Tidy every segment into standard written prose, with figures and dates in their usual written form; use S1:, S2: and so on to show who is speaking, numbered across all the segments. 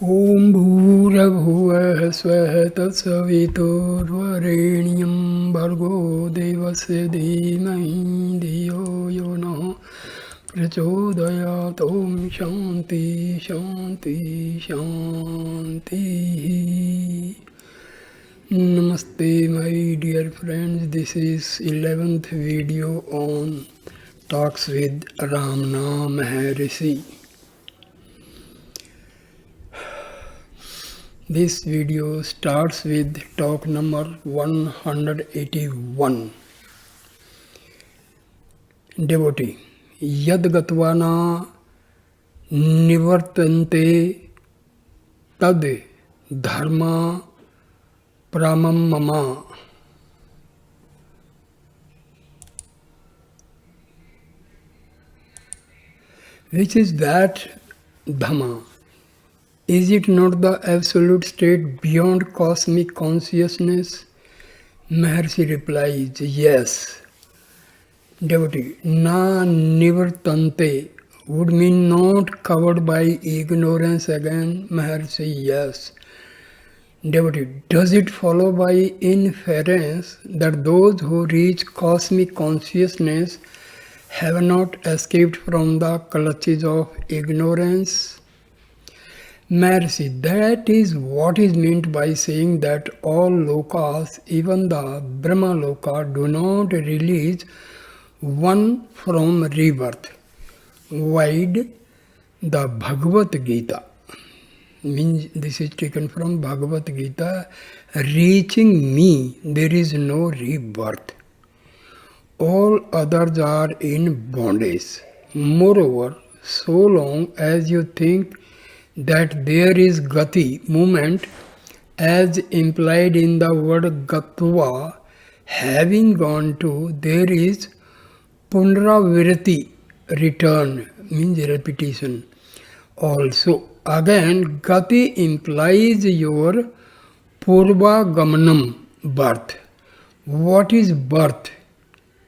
S1: ॐ भूर्भुवः स्वः तत्सवितुर्वरेण्यं भर्गो देवस्य धीमहि धियो यो नः प्रचोदयात्। ॐ शान्ति शान्ति शान्तिः. Namaste my dear friends, this is 11th video on Talks with Ramana Maharshi. This video starts with talk number 181. Devotee, yad gatvana nivartante tad dharma pramam mama. Which is that Dhamma? Is it not the absolute state beyond cosmic consciousness? Maharshi replies, yes. Devotee, na nivartante would mean not covered by ignorance again. Maharshi, yes. Devotee, does it follow by inference that those who reach cosmic consciousness have not escaped from the clutches of ignorance? Maharshi, that is what is meant by saying that all lokas, even the Brahma loka, do not release one from rebirth. Wide the Bhagavad Gita, means this is taken from Bhagavad Gita, reaching me there is no rebirth. All others are in bondage. Moreover, so long as you think that there is gati, movement, as implied in the word gatva, having gone to, there is punravirati, return, means repetition. Also, again, gati implies your purva gamanam, birth. What is birth?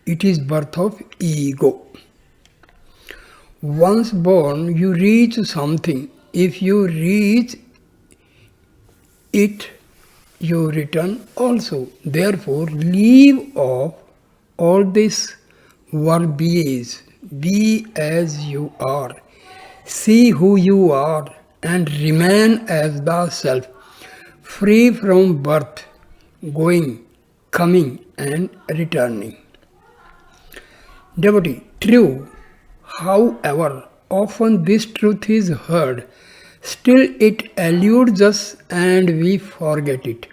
S1: It is birth of ego. Once born, you reach something. If you reach it, you return also. Therefore, leave off all this verbiage. Be as you are. See who you are and remain as the self, free from birth, going, coming and returning. Devotee, true. However, often this truth is heard. Still it eludes us and we forget it.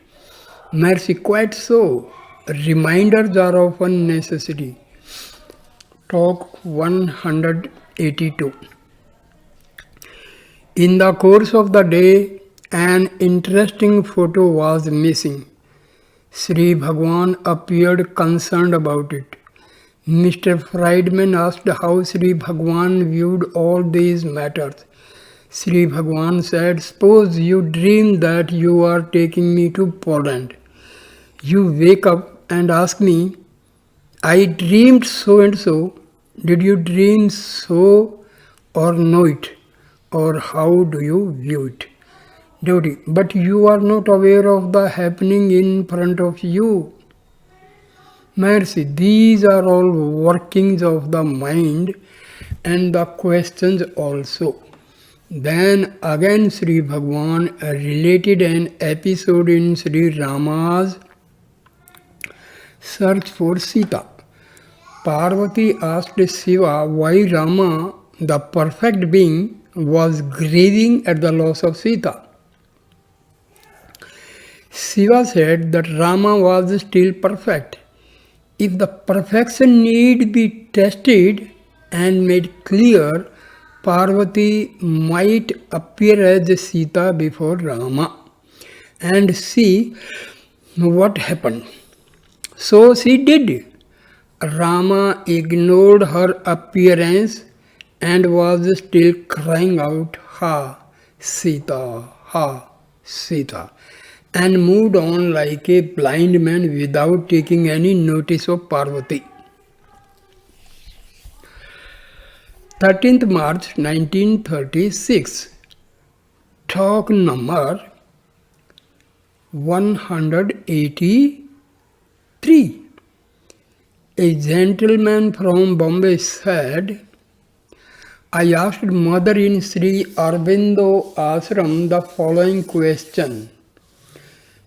S1: Mercy, quite so. Reminders are often necessary. Talk 182. In the course of the day, an interesting photo was missing. Sri Bhagwan appeared concerned about it. Mr. Friedman asked how Sri Bhagwan viewed all these matters. Sri Bhagwan said, suppose you dream that you are taking me to Poland. You wake up and ask me, I dreamed so and so. Did you dream so or know it? Or how do you view it? Devotee, but you are not aware of the happening in front of you. Mercy, these are all workings of the mind and the questions also. Then again Sri Bhagwan related an episode in Sri Rama's search for Sita. Parvati asked Shiva why Rama, the perfect being, was grieving at the loss of Sita. Shiva said that Rama was still perfect. If the perfection need be tested and made clear, Parvati might appear as Sita before Rama and see what happened. So she did. Rama ignored her appearance and was still crying out, Ha Sita, and moved on like a blind man without taking any notice of Parvati. 13th March 1936. Talk number 183. A gentleman from Bombay said, I asked Mother in Sri Aurobindo Ashram the following question.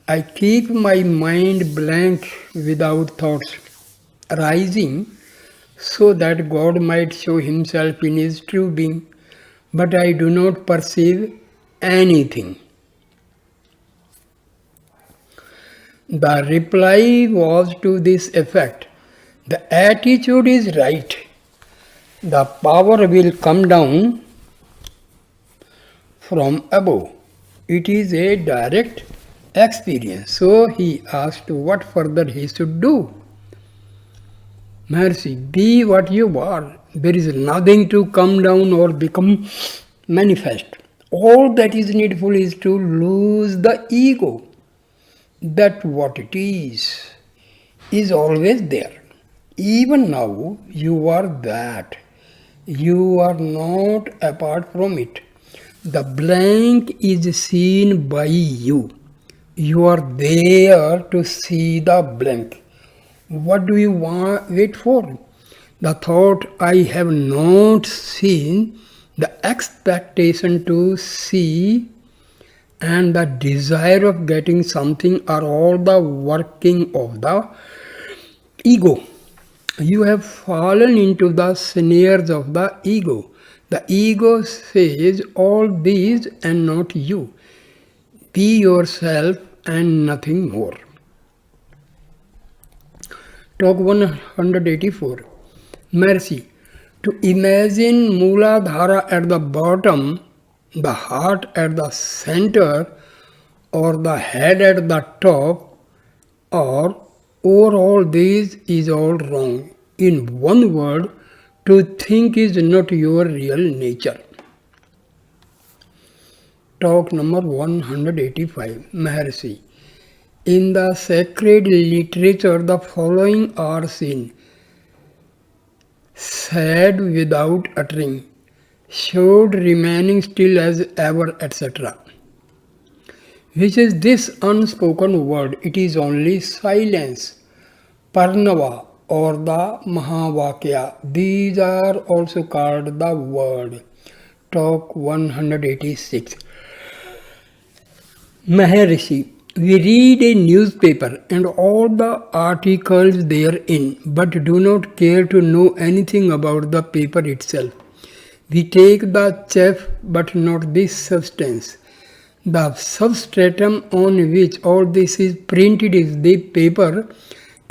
S1: I keep my mind blank without thoughts arising so that God might show himself in his true being, but I do not perceive anything. The reply was to this effect. The attitude is right. The power will come down from above. It is a direct experience. So he asked what further he should do. Mercy, be what you are. There is nothing to come down or become manifest. All that is needful is to lose the ego. That what it is always there. Even now, you are that. You are not apart from it. The blank is seen by you. You are there to see the blank. What do you wait for? The thought I have not seen, the expectation to see, and the desire of getting something are all the working of the ego. You have fallen into the snares of the ego. The ego says all these and not you. Be yourself and nothing more. Talk 184. Mercy. To imagine Mooladhara at the bottom, the heart at the center, or the head at the top, or over all these is all wrong. In one word, to think is not your real nature. Talk number 185. Maharshi. In the sacred literature, the following are seen. Said without uttering, showed remaining still as ever, etc. Which is this unspoken word? It is only silence. Parnava or the Mahavakya. These are also called the word. Talk 186. Maharshi. We read a newspaper and all the articles therein, but do not care to know anything about the paper itself. We take the chaff but not the substance. The substratum on which all this is printed is the paper,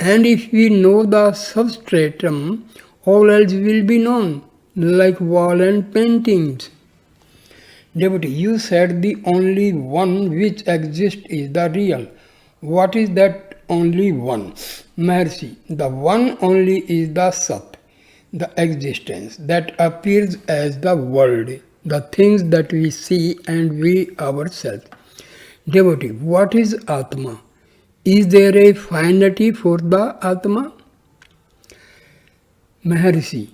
S1: and if we know the substratum, all else will be known, like wall and paintings. Devotee, you said the only one which exists is the real. What is that only one? Mercy, the one only is the Sat, the existence that appears as the world, the things that we see and we ourselves. Devotee, what is Atma? Is there a finality for the Atma? Maharshi,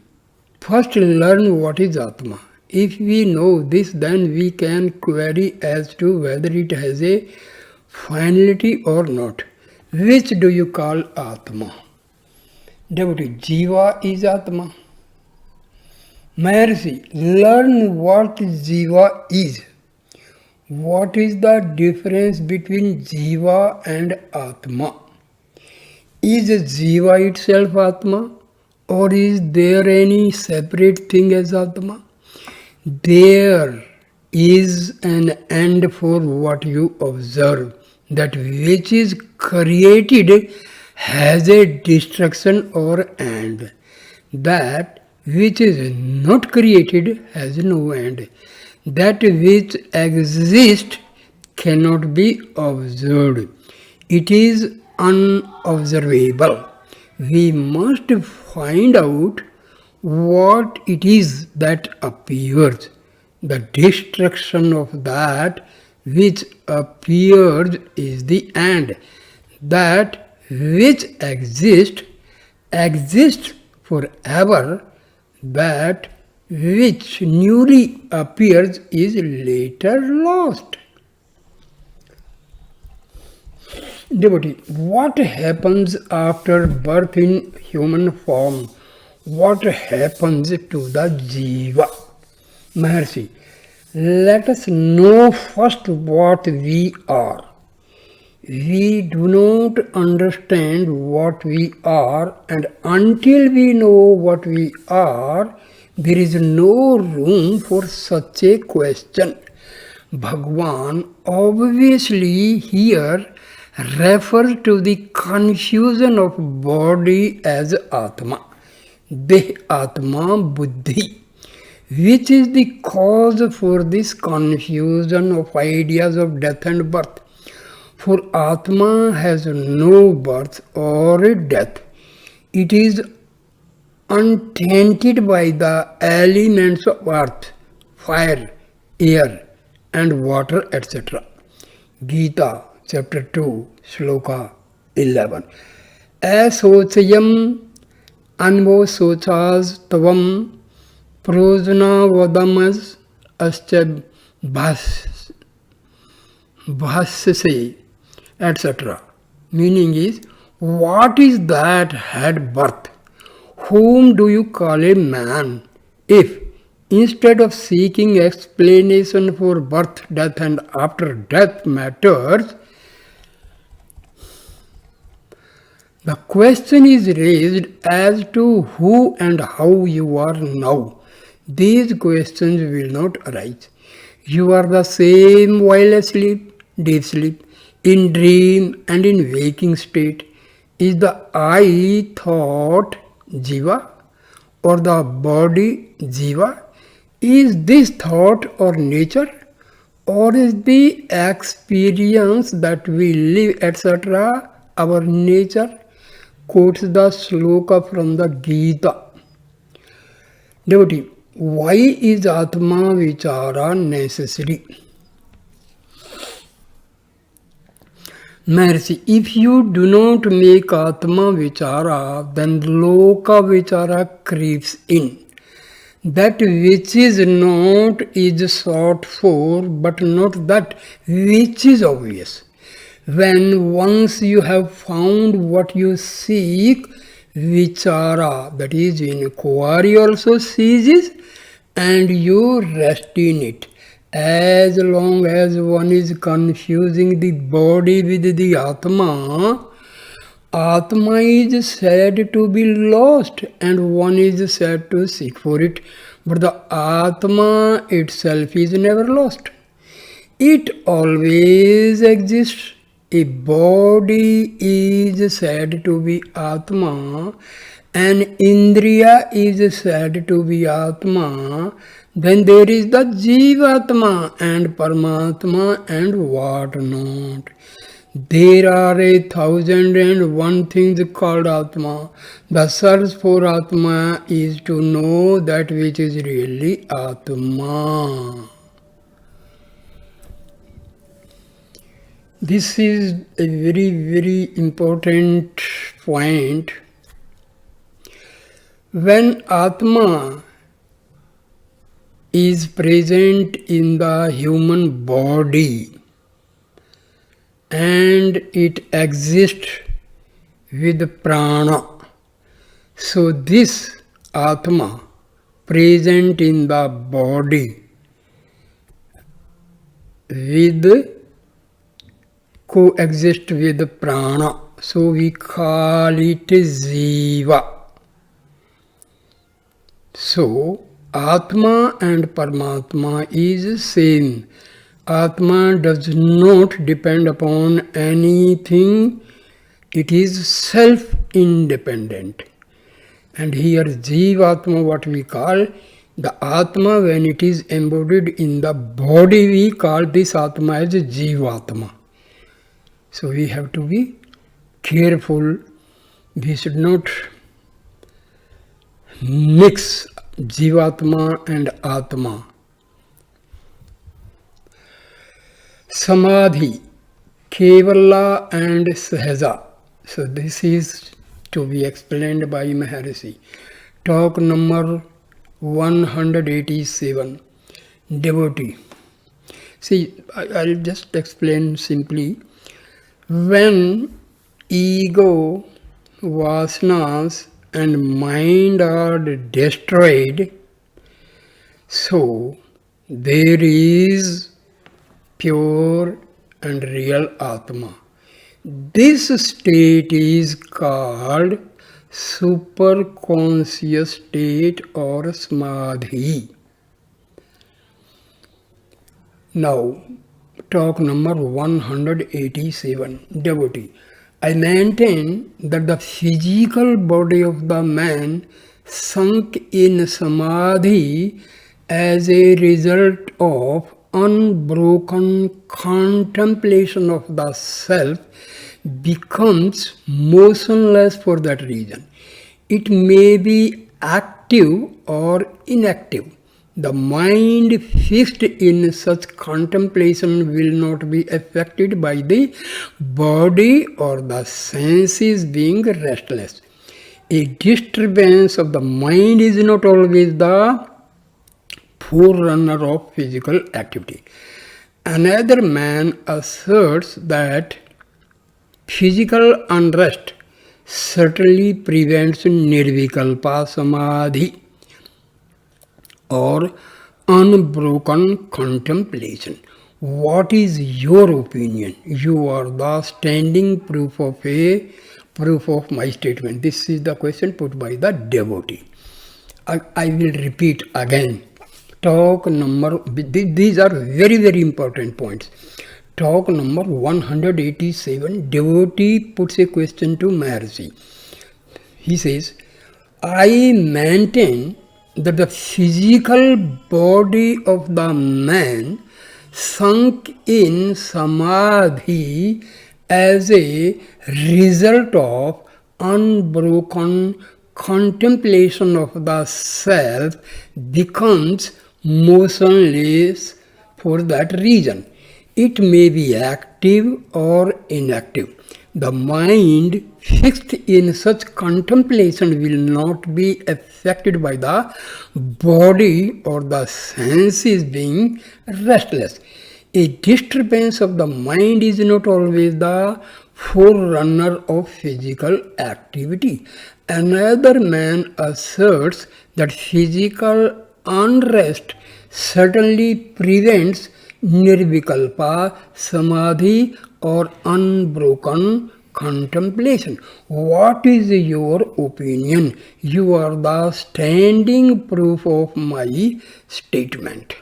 S1: first learn what is Atma. If we know this, then we can query as to whether it has a finality or not. Which do you call Atma? Devotee, Jiva is Atma. Maharshi, learn what Jiva is. What is the difference between Jiva and Atma? Is Jiva itself Atma? Or is there any separate thing as Atma? There is an end for what you observe. That which is created has a destruction or end. That which is not created has no end. That which exists cannot be observed. It is unobservable. We must find out what it is that appears. The destruction of that which appears is the end. That which exists forever. That which newly appears is later lost. Devotee, what happens after birth in human form? What happens to the Jiva? Maharshi, let us know first what we are. We do not understand what we are, and until we know what we are, there is no room for such a question. Bhagwan obviously here refers to the confusion of body as Atma, Deh Atma Buddhi, which is the cause for this confusion of ideas of death and birth. For Atma has no birth or death. It is untainted by the elements of earth, fire, air, and water, etc. Gita, chapter 2, sloka 11. Asochayam anvo sochas tavam prajna vadamas ascha bhasse, etc. Meaning is, what is that had birth? Whom do you call a man? If, instead of seeking explanation for birth, death and after death matters, the question is raised as to who and how you are now, these questions will not arise. You are the same while asleep, deep sleep, in dream and in waking state. Is the I thought Jiva or the body Jiva? Is this thought or nature? Or is the experience that we live, etc., our nature? Quotes the sloka from the Gita. Devotee, why is Atma Vichara necessary? Maharshi, if you do not make Atma Vichara, then Loka Vichara creeps in. That which is not is sought for, but not that which is obvious. When once you have found what you seek, Vichara, that is inquiry, also ceases, and you rest in it. As long as one is confusing the body with the Atma, Atma is said to be lost and one is said to seek for it. But the Atma itself is never lost. It always exists. A body is said to be Atma, and Indriya is said to be Atma. Then there is the Jivatma and Paramatma and what not. There are 1,001 things called Atma. The search for Atma is to know that which is really Atma. This is a very, very important point. When Atma is present in the human body and it exists with prana, so this Atma present in the body with coexist with prana, so we call it Jiva. So Atma and Paramatma is same. Atma does not depend upon anything, it is self-independent. And here Jivatma, what we call the Atma, when it is embodied in the body, we call this Atma as Jivatma. So we have to be careful. We should not mix Jivatma and Atma. Samadhi, Kevala and Sahaja. So this is to be explained by Maharshi. Talk number 187. Devotee. See, I'll just explain simply. When ego, vasanas and mind are destroyed, so there is pure and real Atma. This state is called superconscious state or samadhi. Now, talk number 187. Devotee. I maintain that the physical body of the man sunk in samadhi as a result of unbroken contemplation of the self becomes motionless for that reason. It may be active or inactive. The mind fixed in such contemplation will not be affected by the body or the senses being restless. A disturbance of the mind is not always the forerunner of physical activity. Another man asserts that physical unrest certainly prevents nirvikalpa samadhi or unbroken contemplation. What is your opinion? You are the standing proof of my statement. This is the question put by the devotee. I will repeat again. Talk number, these are very, very important points. Talk number 187, devotee puts a question to Maharshi. He says, I maintain that the physical body of the man sunk in samadhi as a result of unbroken contemplation of the self becomes motionless for that reason. It may be active or inactive. The mind fixed in such contemplation will not be affected by the body or the senses being restless. A disturbance of the mind is not always the forerunner of physical activity. Another man asserts that physical unrest certainly prevents nirvikalpa samadhi or unbroken contemplation. What is your opinion? You are the standing proof of my statement.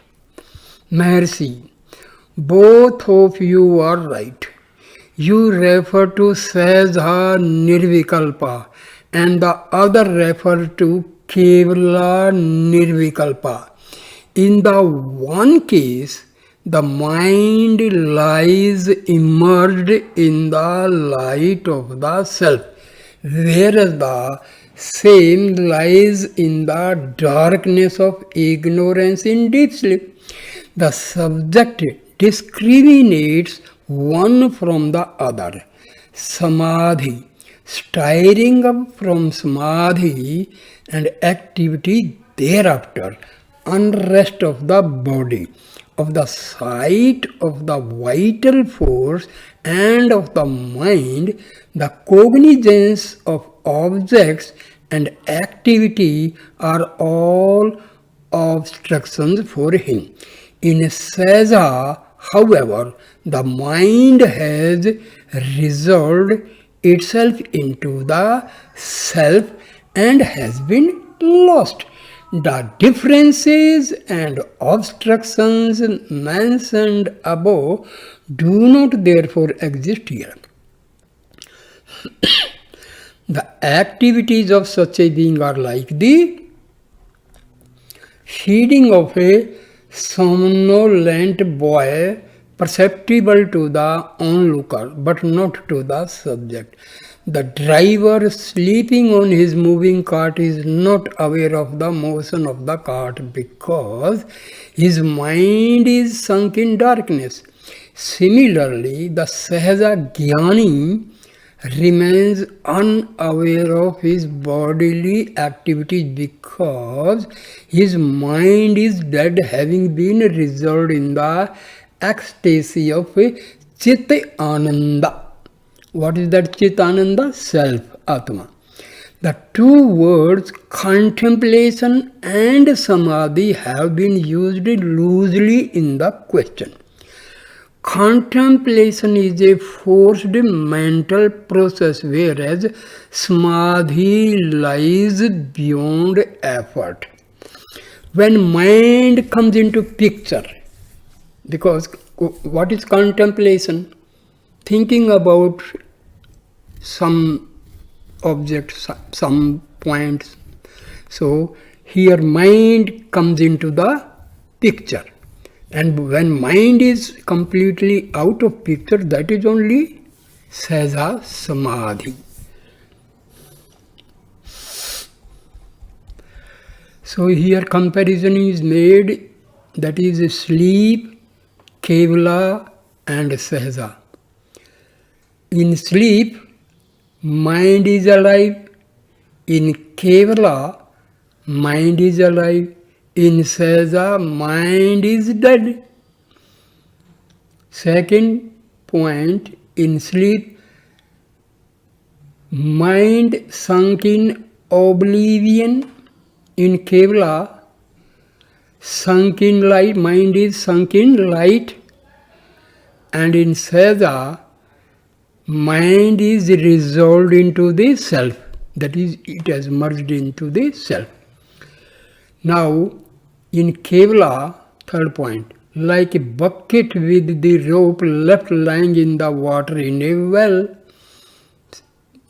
S1: Maharshi, both of you are right. You refer to Sahaja Nirvikalpa and the other refer to Kevala Nirvikalpa. In the one case, the mind lies immersed in the light of the self, whereas the same lies in the darkness of ignorance in deep sleep. The subject discriminates one from the other. Samadhi, stirring up from samadhi and activity thereafter, unrest of the body, of the sight of the vital force and of the mind, the cognizance of objects and activity are all obstructions for him. In Sahaja, however, the mind has resolved itself into the self and has been lost. The differences and obstructions mentioned above do not therefore exist here. The activities of such a being are like the feeding of a somnolent boy, perceptible to the onlooker but not to the subject. The driver sleeping on his moving cart is not aware of the motion of the cart because his mind is sunk in darkness. Similarly, the Sahaja Jnani remains unaware of his bodily activities because his mind is dead, having been resolved in the ecstasy of Chit Ananda. What is that Chit Ananda? Self, Atma. The two words contemplation and samadhi have been used loosely in the question. Contemplation is a forced mental process, whereas samadhi lies beyond effort. When mind comes into picture, because what is contemplation? Thinking about some object, some points. So here mind comes into the picture. And when mind is completely out of picture, that is only Sahaja Samadhi. So here comparison is made, that is sleep, Kevala and Sahaja. In sleep, mind is alive. In Kevala, mind is alive. In Sahaja, mind is dead. Second point, in sleep, mind sunk in oblivion. In Kevala, sunk in light, mind is sunk in light. And in Sahaja, mind is resolved into the self. That is, it has merged into the self. Now, in Kevala, third point, like a bucket with the rope left lying in the water in a well.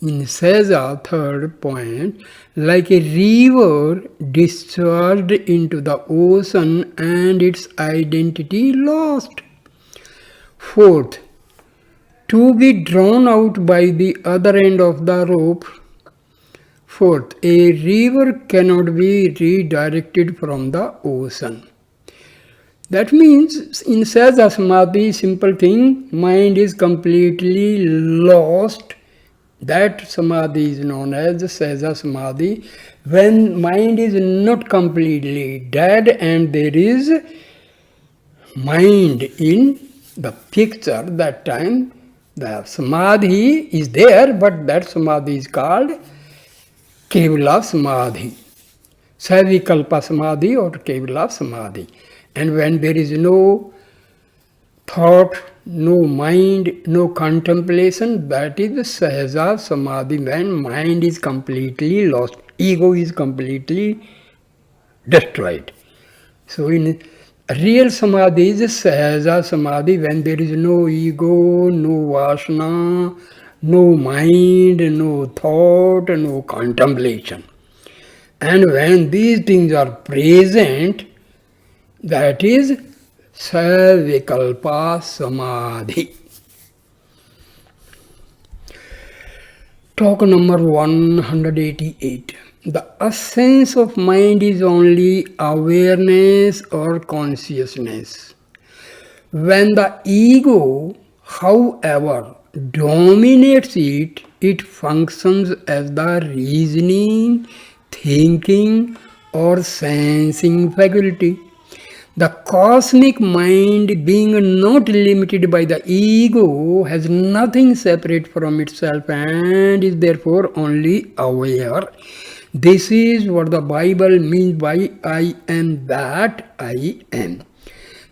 S1: In Sahaja, third point, like a river discharged into the ocean and its identity lost. Fourth, to be drawn out by the other end of the rope. Fourth, a river cannot be redirected from the ocean. That means in Sahaja Samadhi, simple thing, mind is completely lost. That Samadhi is known as Sahaja Samadhi. When mind is not completely dead and there is mind in the picture, that time the Samadhi is there, but that Samadhi is called Kevala Samadhi, Savikalpa Samadhi or Kevala Samadhi. And when there is no thought, no mind, no contemplation, that is the Sahaja Samadhi, when mind is completely lost, ego is completely destroyed. So in real Samadhi is Sahaja Samadhi, when there is no ego, no vasana, no mind, no thought, no contemplation. And when these things are present, that is Savikalpa Samadhi. Talk number 188. The essence of mind is only awareness or consciousness. When the ego, however, dominates it, it functions as the reasoning, thinking, or sensing faculty. The cosmic mind, being not limited by the ego, has nothing separate from itself and is therefore only aware. This is what the Bible means by I am that I am.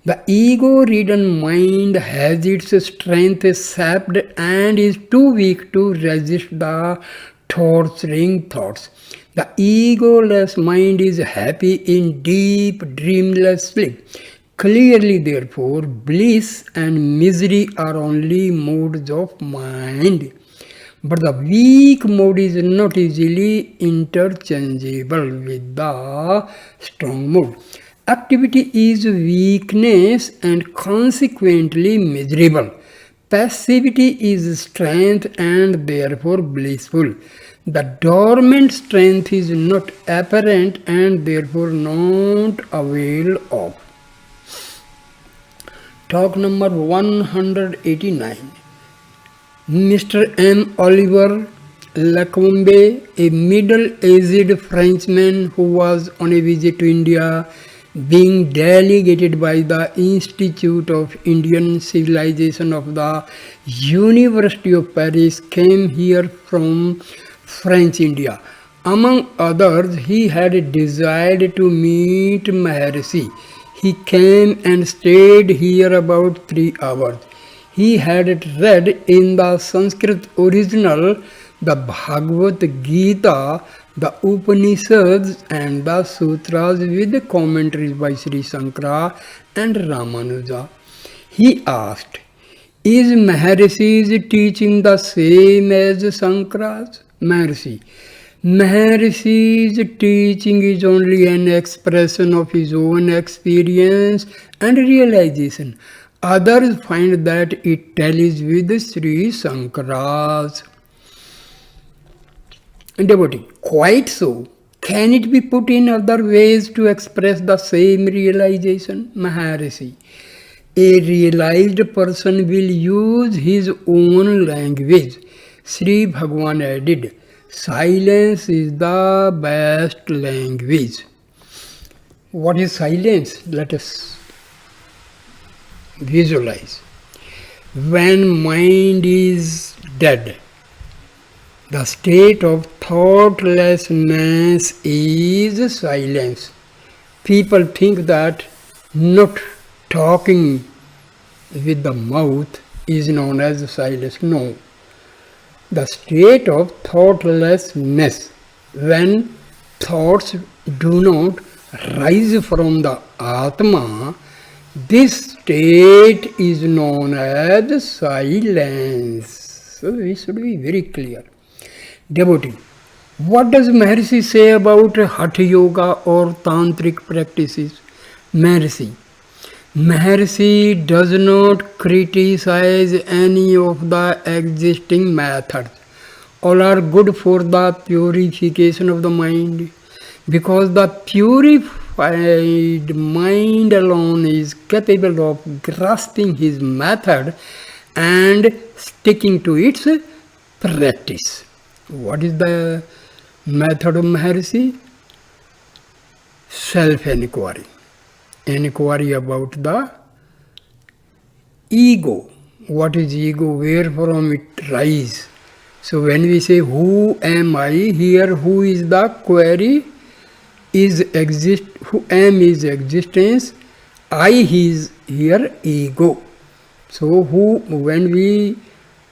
S1: The ego-ridden mind has its strength sapped and is too weak to resist the torturing thoughts. The egoless mind is happy in deep, dreamless sleep. Clearly, therefore, bliss and misery are only modes of mind. But the weak mode is not easily interchangeable with the strong mode. Activity is weakness and consequently miserable. Passivity is strength and therefore blissful. The dormant strength is not apparent and therefore not availed of. Talk number 189. Mr. M. Oliver Lacombe, a middle-aged Frenchman who was on a visit to India, being delegated by the Institute of Indian Civilization of the University of Paris, came here from French India. Among others, he had desired to meet Maharshi. He came and stayed here about 3 hours. He had read in the Sanskrit original the Bhagavad Gita, the Upanishads and the Sutras with commentaries by Sri Shankara and Ramanuja. He asked, is Maharishi's teaching the same as Shankara's? Maharishi's teaching is only an expression of his own experience and realization. Others find that it tallies with Sri Shankara's. Devotee, quite so. Can it be put in other ways to express the same realization? Maharishi. A realized person will use his own language. Sri Bhagavan added, silence is the best language. What is silence? Let us visualize. When mind is dead, the state of thoughtlessness is silence. People think that not talking with the mouth is known as silence. No. The state of thoughtlessness, when thoughts do not rise from the Atma, this state is known as silence. So we should be very clear. Devotee, what does Maharshi say about Hatha Yoga or Tantric practices? Maharshi does not criticize any of the existing methods. All are good for the purification of the mind, because the purified mind alone is capable of grasping his method and sticking to its practice. What is the method of Maharshi? Self-enquiry. Enquiry about the ego. What is ego? Where from it rises? So when we say who am I, here who is the query? Who am is existence, I is here ego. So when we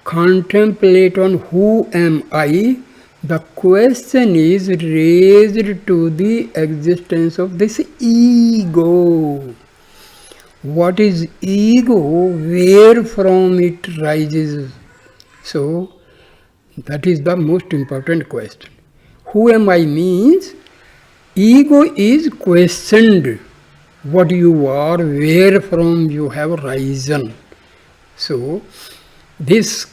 S1: contemplate on who am I, the question is raised to the existence of this ego. What is ego? Where from it rises? So that is the most important question. Who am I means ego is questioned. What you are, where from you have risen. So this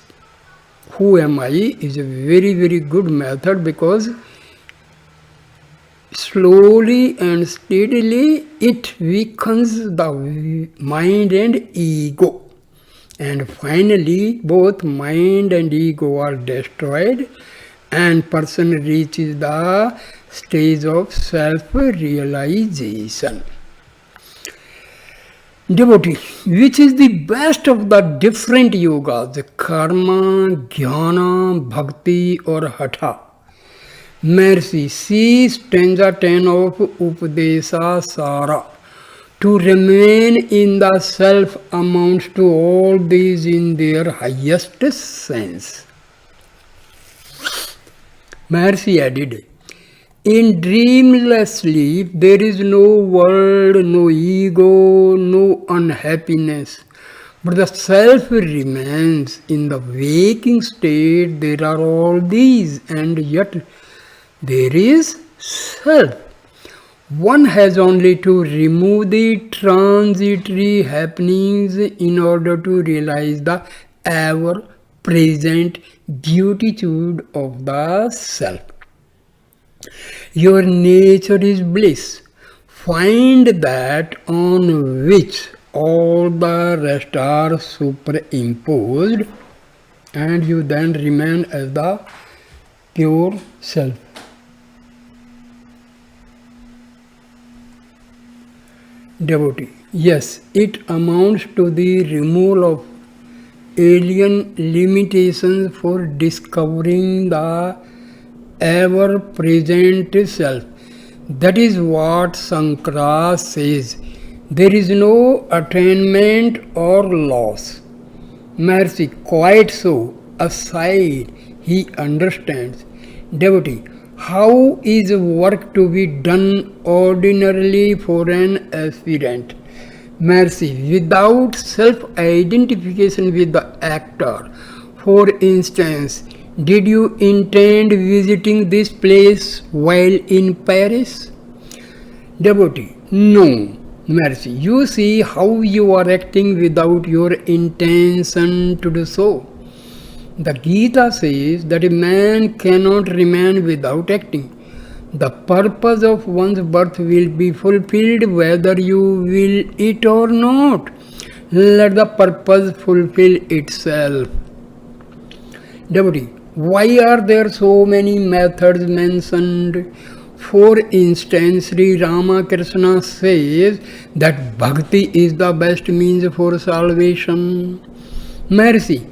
S1: who am I is a very, very good method, because slowly and steadily it weakens the mind and ego. And finally both mind and ego are destroyed and person reaches the stage of self-realization. Devotee, which is the best of the different yogas, karma, jnana, bhakti or hatha? Mercy, see stanza 10 of Upadesa Sara. To remain in the self amounts to all these in their highest sense. Mercy added, in dreamless sleep there is no world, no ego, no unhappiness. But the self remains. In the waking state there are all these, and yet there is self. One has only to remove the transitory happenings in order to realize the ever-present beatitude of the self. Your nature is bliss. Find that on which all the rest are superimposed, and you then remain as the pure self. Devotee. Yes, it amounts to the removal of alien limitations for discovering the ever present self. That is what Sankara says. There is no attainment or loss. Mercy, quite so. Aside, he understands. Devotee, how is work to be done ordinarily for an aspirant? Mercy, without self-identification with the actor. For instance, did you intend visiting this place while in Paris? Devotee, no. Mercy, you see how you are acting without your intention to do so. The Gita says that a man cannot remain without acting. The purpose of one's birth will be fulfilled whether you will it or not. Let the purpose fulfill itself. Devotee, why are there so many methods mentioned? For instance, Sri Ramakrishna says that bhakti is the best means for salvation. Mercy,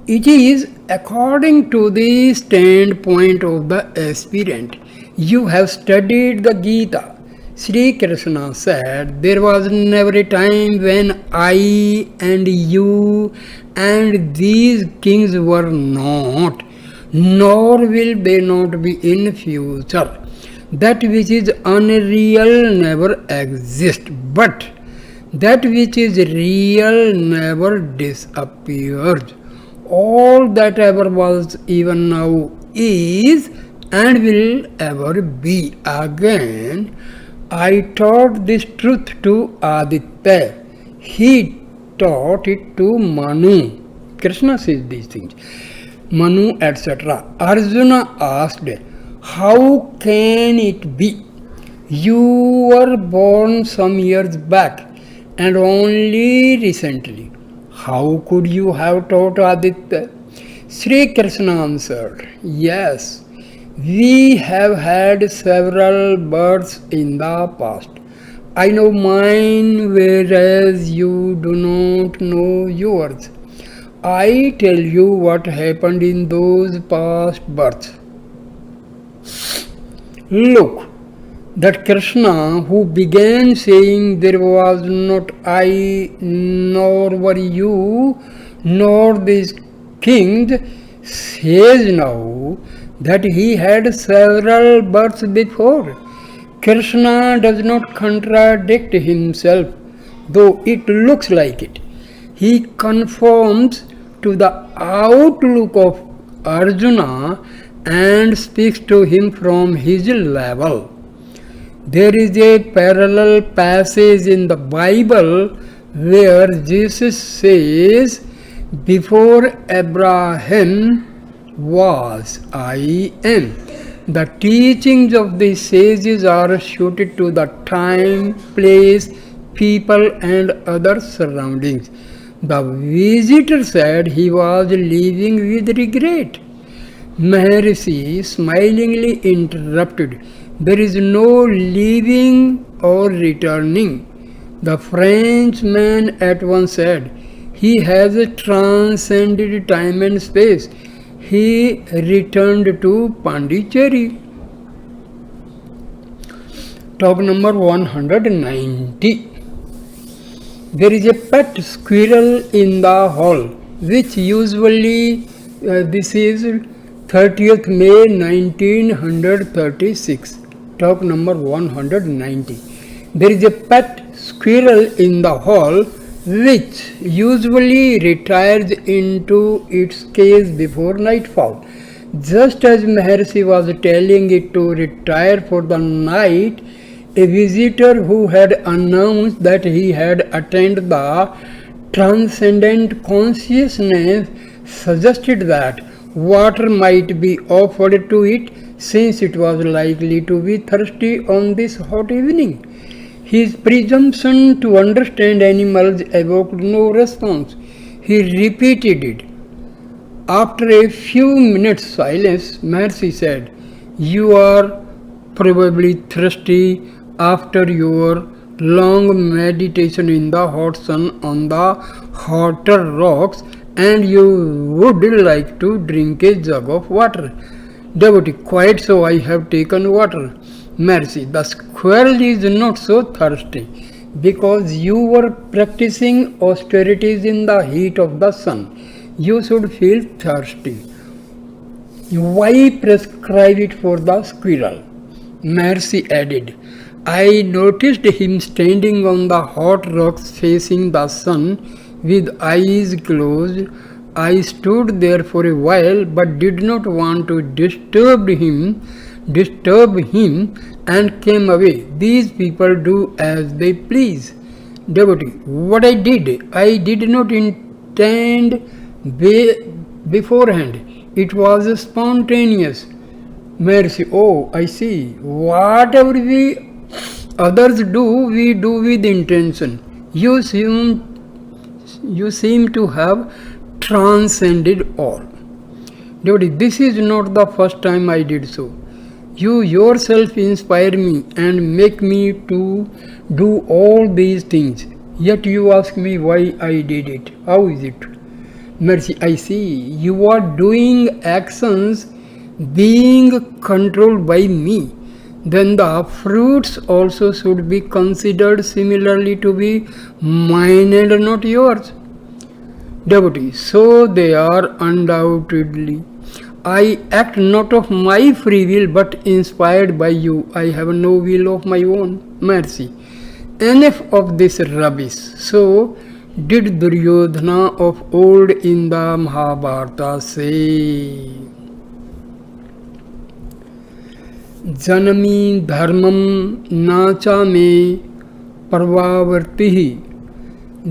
S1: it is according to the standpoint of the aspirant. You have studied the Gita. Sri Krishna said, there was never a time when I and you and these kings were not, nor will they not be in future. That which is unreal never exists, but that which is real never disappears. All that ever was, even now is, and will ever be. Again, I taught this truth to Aditya. He taught it to Manu. Krishna says these things. Manu, etc. Arjuna asked, how can it be? You were born some years back and only recently. How could you have taught Aditya? Sri Krishna answered, yes, we have had several births in the past. I know mine, whereas you do not know yours. I tell you what happened in those past births. Look, that Krishna who began saying there was not I, nor were you, nor these kings, says now that he had several births before. Krishna does not contradict himself, though it looks like it. He conforms to the outlook of Arjuna and speaks to him from his level. There is a parallel passage in the Bible where Jesus says, before Abraham was, I am. The teachings of the sages are suited to the time, place, people and other surroundings. The visitor said he was leaving with regret. Maharshi smilingly interrupted, there is no leaving or returning. The Frenchman at once said, he has transcended time and space. He returned to Pondicherry. Talk number 190. There is a pet squirrel in the hall, which usually, this is 30th May 1936. Talk number 190. There is a pet squirrel in the hall which usually retires into its cage before nightfall. Just as Maharshi was telling it to retire for the night, a visitor who had announced that he had attained the transcendent consciousness suggested that water might be offered to it since it was likely to be thirsty on this hot evening. His presumption to understand animals evoked no response. He repeated it. After a few minutes silence, Maharshi said, "You are probably thirsty after your long meditation in the hot sun on the hotter rocks, and you would like to drink a jug of water." Devotee, quite so, I have taken water. Maharshi, the squirrel is not so thirsty because you were practicing austerities in the heat of the sun. You should feel thirsty. Why prescribe it for the squirrel? Maharshi added, I noticed him standing on the hot rocks facing the sun with eyes closed. I stood there for a while but did not want to disturb him and came away. These people do as they please. Devotee, what I did not intend beforehand. It was spontaneous. Maharshi, oh, I see. Whatever we others do, we do with intention. You seem to have transcended all. Devotee, this is not the first time I did so. You yourself inspire me and make me to do all these things. Yet you ask me why I did it. How is it? Mercy, I see. You are doing actions being controlled by me. Then the fruits also should be considered similarly to be mine and not yours. Devotee, so they are undoubtedly. I act not of my free will but inspired by you. I have no will of my own. Mercy. Enough of this rubbish. So did Duryodhana of old in the Mahabharata say. Janami dharmam nacha me parvavartihi.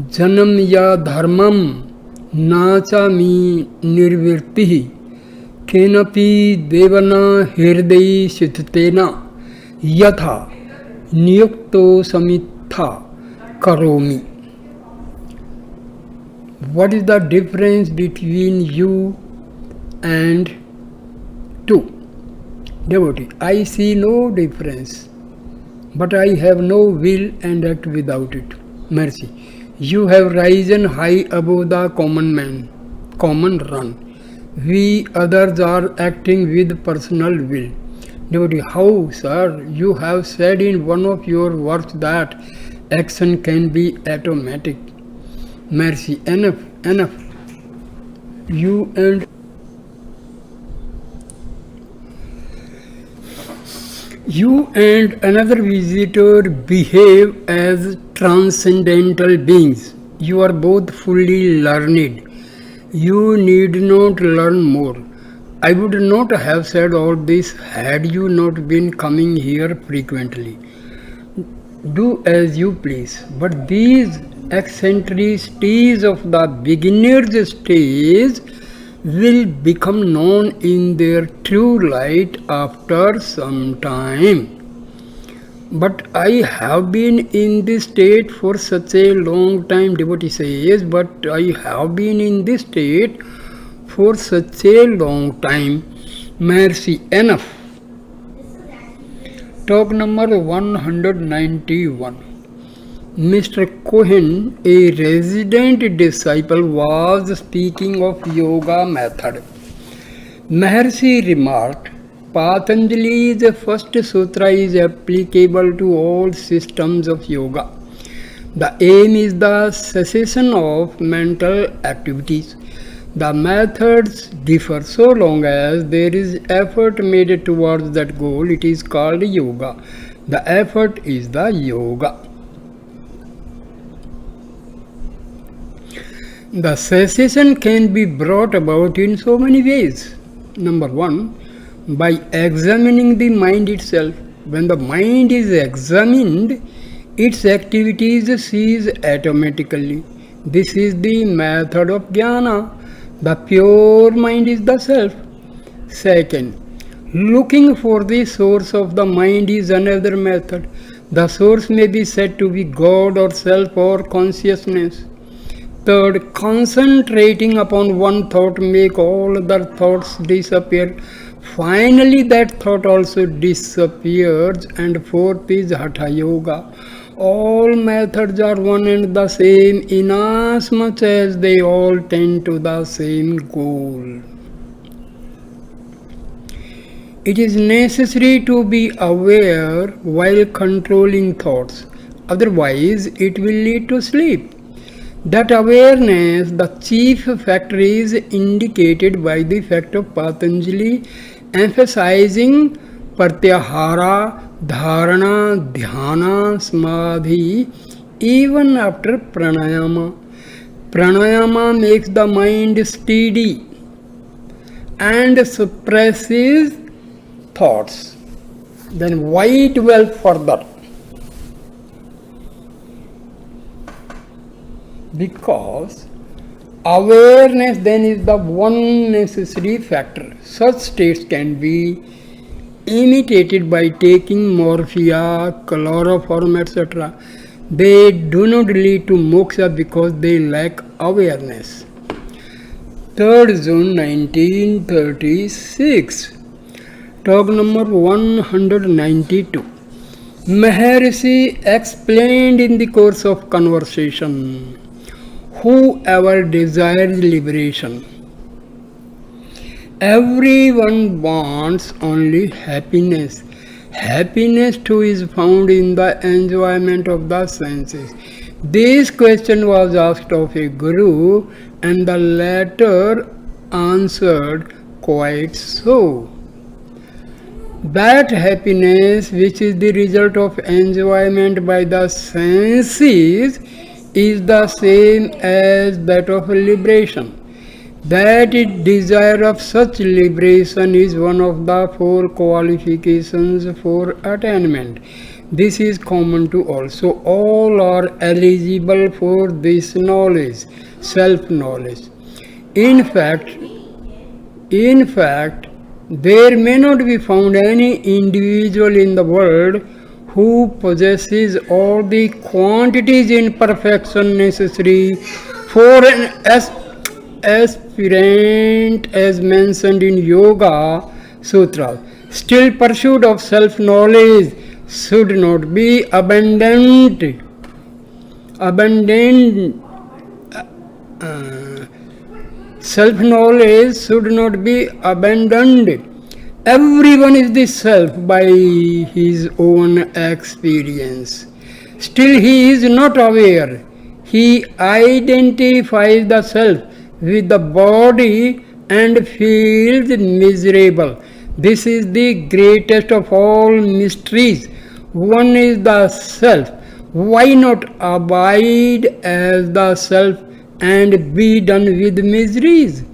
S1: Janam ya dharmam nacha mi nirvirtihi. Kenapi devana hirdayi sithitena yatha niyukto samitha karomi. What is the difference between you and two? Devotee, I see no difference, but I have no will and act without it. Mercy, you have risen high above the common run. We others are acting with personal will. Devotee, how, sir? You have said in one of your works that action can be automatic. Mercy, enough. You and another visitor behave as transcendental beings. You are both fully learned. You need not learn more. I would not have said all this had you not been coming here frequently. Do as you please, but these eccentricities of the beginner's stage will become known in their true light after some time. But I have been in this state for such a long time, devotee says, but I have been in this state for such a long time. Mercy, enough. Talk number 191. Mr. Cohen, a resident disciple, was speaking of yoga method. Maharshi remarked, Patanjali's first sutra is applicable to all systems of yoga. The aim is the cessation of mental activities. The methods differ so long as there is effort made towards that goal. It is called yoga. The effort is the yoga. The cessation can be brought about in so many ways. Number one, by examining the mind itself. When the mind is examined, its activities cease automatically. This is the method of jnana. The pure mind is the self. Second, looking for the source of the mind is another method. The source may be said to be God or self or consciousness. Third, concentrating upon one thought make all other thoughts disappear. Finally, that thought also disappears. And fourth is Hatha Yoga. All methods are one and the same inasmuch as they all tend to the same goal. It is necessary to be aware while controlling thoughts, otherwise, it will lead to sleep. That awareness, the chief factor, is indicated by the fact of Patanjali emphasizing pratyahara, dharana, dhyana, samadhi even after pranayama. Pranayama makes the mind steady and suppresses thoughts. Then why dwell further? Because awareness then is the one necessary factor. Such states can be imitated by taking morphia, chloroform, etc. They do not lead to moksha because they lack awareness. 3rd June 1936. Talk number 192. Maharshi explained in the course of conversation, whoever desires liberation, everyone wants only happiness. Happiness too is found in the enjoyment of the senses. This question was asked of a guru, and the latter answered, quite so. That happiness which is the result of enjoyment by the senses is the same as that of liberation. That desire of such liberation is one of the 4 qualifications for attainment. This is common to all. So all are eligible for this knowledge, self-knowledge. In fact, there may not be found any individual in the world who possesses all the quantities in perfection necessary for an aspirant as mentioned in Yoga Sutras. Still, pursuit of self-knowledge should not be abandoned. Self-knowledge should not be abandoned. Everyone is the self by his own experience. Still he is not aware. He identifies the self with the body and feels miserable. This is the greatest of all mysteries. One is the self. Why not abide as the self and be done with miseries?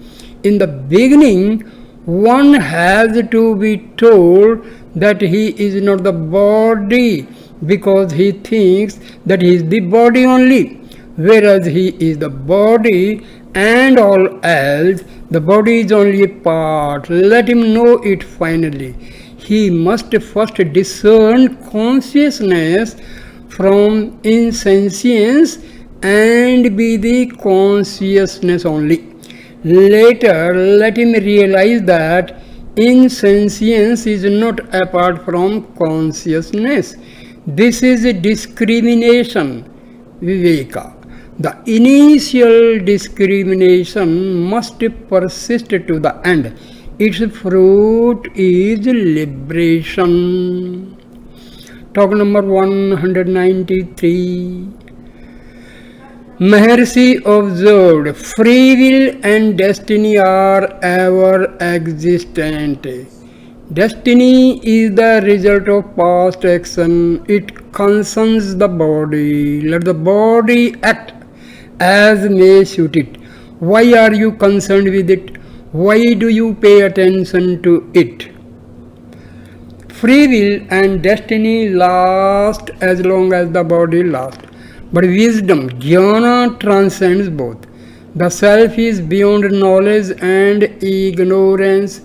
S1: In the beginning, one has to be told that he is not the body because he thinks that he is the body only, whereas he is the body and all else. The body is only a part. Let him know it finally. He must first discern consciousness from insentience and be the consciousness only. Later, let him realize that insentience is not apart from consciousness. This is a discrimination, viveka. The initial discrimination must persist to the end. Its fruit is liberation. Talk number 193. Maharshi observed, free will and destiny are ever existent. Destiny is the result of past action. It concerns the body. Let the body act as may suit it. Why are you concerned with it? Why do you pay attention to it? Free will and destiny last as long as the body lasts. But wisdom, jnana, transcends both. The self is beyond knowledge and ignorance.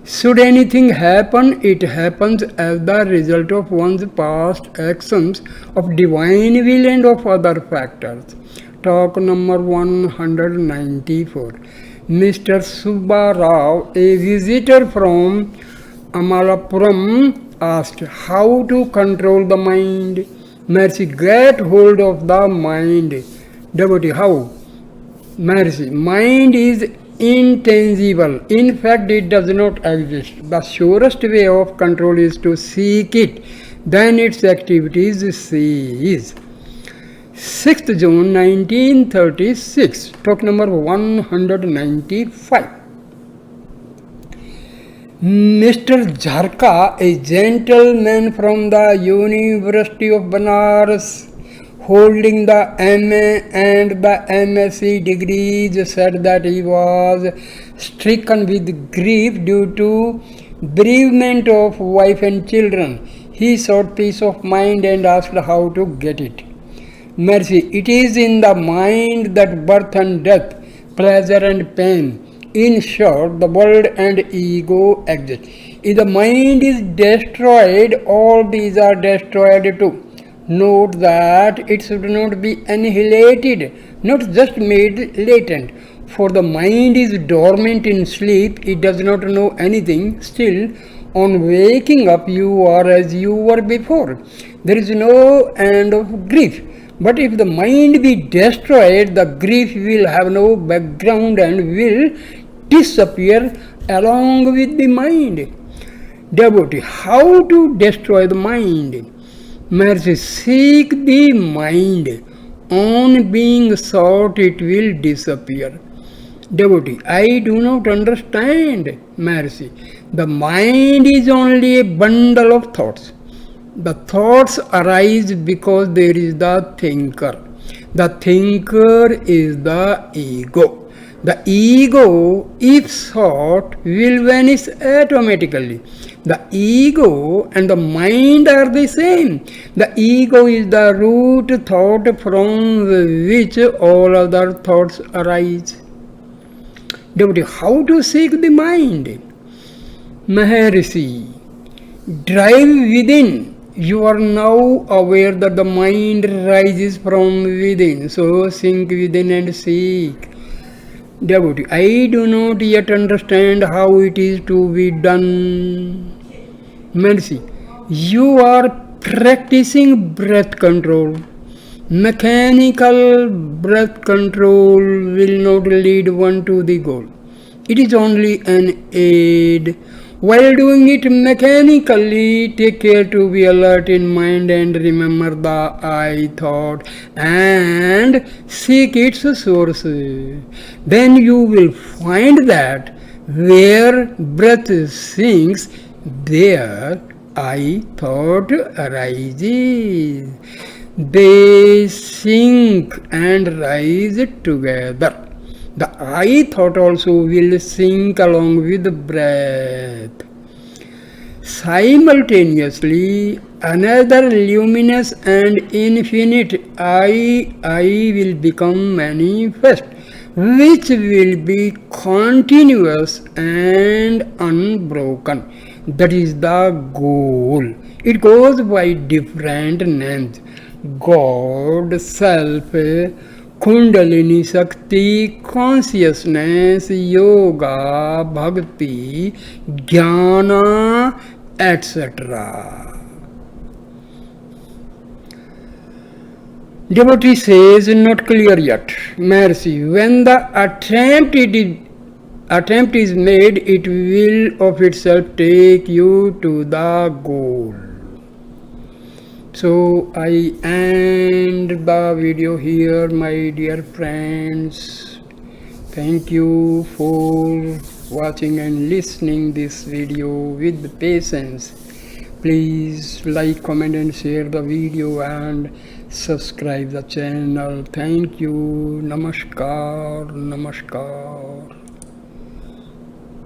S1: Should anything happen, it happens as the result of one's past actions, of divine will and of other factors. Talk number 194. Mr. Subba Rao, a visitor from Amalapuram, asked how to control the mind. Mercy, get hold of the mind. Devotee, how? Mercy, mind is intangible. In fact, it does not exist. The surest way of control is to seek it. Then its activities cease. 6th June 1936, talk number 195. Mr. Jharka, a gentleman from the University of Banaras, holding the MA and the MSc degrees, said that he was stricken with grief due to bereavement of wife and children. He sought peace of mind and asked how to get it. Mercy, it is in the mind that birth and death, pleasure and pain, in short, the world and ego exist. If the mind is destroyed, all these are destroyed too. Note that it should not be annihilated, not just made latent. For the mind is dormant in sleep, it does not know anything. Still, on waking up, you are as you were before. There is no end of grief. But if the mind be destroyed, the grief will have no background and will disappear along with the mind. Devotee, how to destroy the mind? Mercy, seek the mind. On being sought, it will disappear. Devotee, I do not understand. Mercy, the mind is only a bundle of thoughts. The thoughts arise because there is the thinker. The thinker is the ego. The ego, if sought, will vanish automatically. The ego and the mind are the same. The ego is the root thought from which all other thoughts arise. Devotee, how to seek the mind? Maharshi, drive within. You are now aware that the mind rises from within, so sink within and seek. Devotee, I do not yet understand how it is to be done. Mercy, you are practicing breath control. Mechanical breath control will not lead one to the goal. It is only an aid. While doing it mechanically, take care to be alert in mind and remember the I thought and seek its source. Then you will find that where breath sinks, there I thought arises. They sink and rise together. The I thought also will sink along with the breath. Simultaneously, another luminous and infinite I will become manifest, which will be continuous and unbroken. That is the goal. It goes by different names: God, Self, Kundalini Shakti, consciousness, yoga, bhakti, jnana, etc. Devotee says, not clear yet. Mercy, when the attempt is made, it will of itself take you to the goal. So I end the video here, my dear friends. Thank you for watching and listening this video with patience. Please like, comment and share the video and subscribe the channel. Thank you. Namaskar. Namaskar.